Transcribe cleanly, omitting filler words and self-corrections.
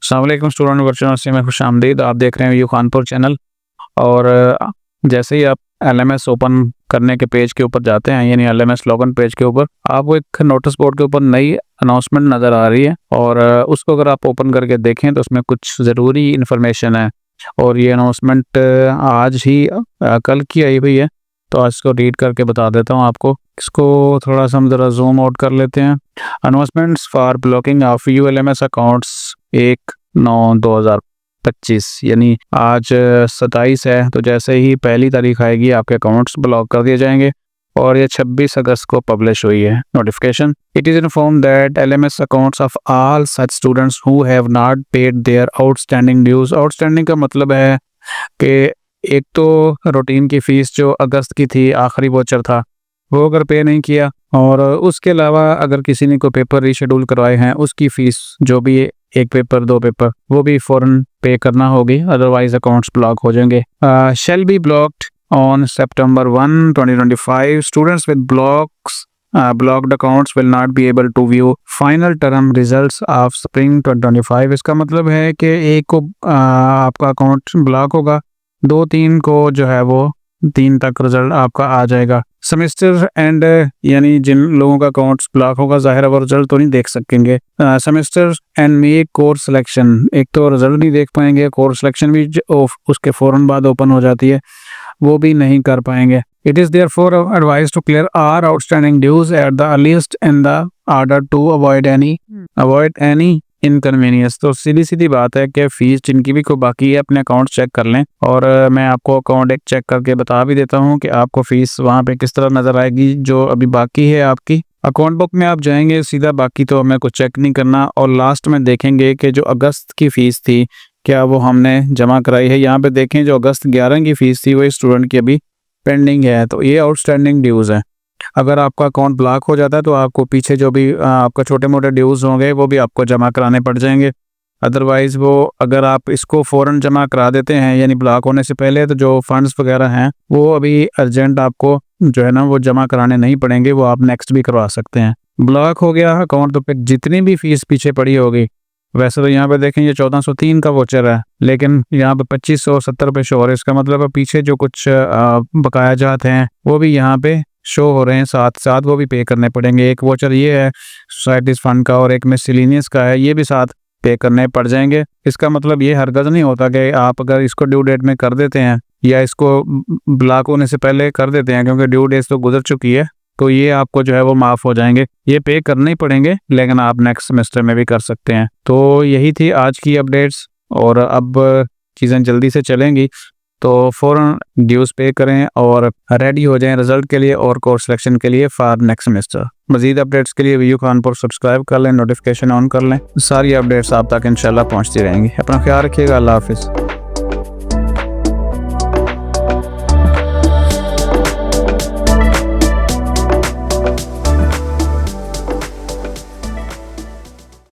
अस्सलाम वालेकुम student virtual में खुशामदीद। आप देख रहे हैं व्यू खानपुर चैनल। और जैसे ही आप एलएमएस ओपन करने के पेज के ऊपर जाते हैं, यानी एलएमएस लॉगिन पेज के ऊपर, आपको एक नोटिस बोर्ड के ऊपर नई अनाउंसमेंट नज़र आ रही है। और उसको अगर आप ओपन करके देखें तो उसमें कुछ ज़रूरी इन्फॉर्मेशन है। और ये अनाउंसमेंट आज ही कल की आई हुई है, तो आज इसको रीड करके बता देता हूँ आपको। इसको थोड़ा सा हम ज़रा जूम आउट कर लेते हैं। Announcements for blocking of ULMS accounts 1/9/2025, यानी आज 27 है, तो जैसे ही पहली तारीख आएगी आपके अकाउंट्स ब्लॉक कर दिए जाएंगे। और ये 26 अगस्त को पब्लिश हुई है notification. It is inform that LMS accounts of all such students who have not paid their outstanding dues. Outstanding का मतलब है कि एक तो रूटीन की फ़ीस जो अगस्त की थी, आखिरी वोचर था, वो अगर पे नहीं किया, और उसके अलावा अगर किसी ने कोई पेपर रीशेड्यूल करवाए हैं, उसकी फ़ीस जो भी एक पेपर 2 पेपर, वो भी फ़ौरन पे करना होगी, अदरवाइज अकाउंट्स ब्लॉक हो जाएंगे। Shall be blocked on September 1, 2025. Students with blocked accounts will not be able to view final term results of spring 2025. इसका मतलब है कि एक को आपका अकाउंट ब्लॉक होगा, 2-3 को जो है वो 3 तक रिजल्ट आपका आ जाएगा। सेमेस्टर एंड, यानी जिन लोगों का अकाउंट्स ब्लॉक होगा ज़ाहिर है वो रिजल्ट तो नहीं देख सकेंगे। सेमेस्टर एंड में कोर्स सिलेक्शन, एक तो रिजल्ट नहीं देख पाएंगे, कोर्स सिलेक्शन भी उसके फ़ौरन बाद ओपन हो जाती है, वो भी नहीं कर पाएंगे। It is therefore advise to clear our outstanding dues at the earliest in the order to avoid any inconvenience. तो सीधी बात है कि फ़ीस जिनकी भी कोई बाकी है अपने अकाउंट चेक कर लें। और मैं आपको अकाउंट एक चेक करके बता भी देता हूँ कि आपको फ़ीस वहाँ पे किस तरह नज़र आएगी जो अभी बाकी है आपकी। अकाउंट बुक में आप जाएंगे सीधा, बाकी तो हमें कुछ चेक नहीं करना, और लास्ट में देखेंगे कि जो अगस्त की फ़ीस थी क्या वो हमने जमा कराई है। यहाँ पे देखें जो अगस्त 11 की फ़ीस थी वो स्टूडेंट की अभी पेंडिंग है, तो ये आउटस्टैंडिंग ड्यूज़ है। अगर आपका अकाउंट ब्लॉक हो जाता है तो आपको पीछे जो भी आपका छोटे मोटे ड्यूज़ होंगे वो भी आपको जमा कराने पड़ जाएंगे। अदरवाइज़ वो अगर आप इसको फ़ौरन जमा करा देते हैं, यानी ब्लॉक होने से पहले, तो जो फंड्स वगैरह हैं वो अभी अर्जेंट आपको जो है ना वो जमा कराने नहीं पड़ेंगे, वो आप नेक्स्ट भी करवा सकते हैं। ब्लॉक हो गया अकाउंट तो फिर जितनी भी फ़ीस पीछे पड़ी होगी, वैसे तो यहाँ पे देखें ये 1403 का वोचर है, लेकिन यहाँ पे 2570 रुपये शो हो रहे हैं। इसका मतलब है पीछे जो कुछ बकाया जाते हैं वो भी यहाँ पे शो हो रहे हैं, साथ साथ वो भी पे करने पड़ेंगे। एक वोचर ये है सोसाइटीज़ फंड का और एक मिसलेनियस का है, ये भी साथ पे करने पड़ जाएंगे। इसका मतलब ये हरगज़ नहीं होता कि आप अगर इसको ड्यू डेट में कर देते हैं या इसको ब्लॉक होने से पहले कर देते हैं, क्योंकि ड्यू डेट तो गुजर चुकी है, तो ये आपको जो है वो माफ़ हो जाएंगे। ये पे करने ही पड़ेंगे, लेकिन आप नेक्स्ट सेमेस्टर में भी कर सकते हैं। तो यही थी आज की अपडेट्स, और अब चीज़ें जल्दी से चलेंगी, तो फ़ौरन ड्यूज़ पे करें और रेडी हो जाएं रिज़ल्ट के लिए और कोर्स सिलेक्शन के लिए फॉर नेक्स्ट सेमेस्टर। मज़ीद अपडेट्स के लिए व्यू खानपुर सब्सक्राइब कर लें, नोटिफिकेशन ऑन कर लें, सारी अपडेट्स आप तक इंशाल्लाह पहुँचती रहेंगी। अपना ख्याल रखिएगा। अल्लाह हाफिज़।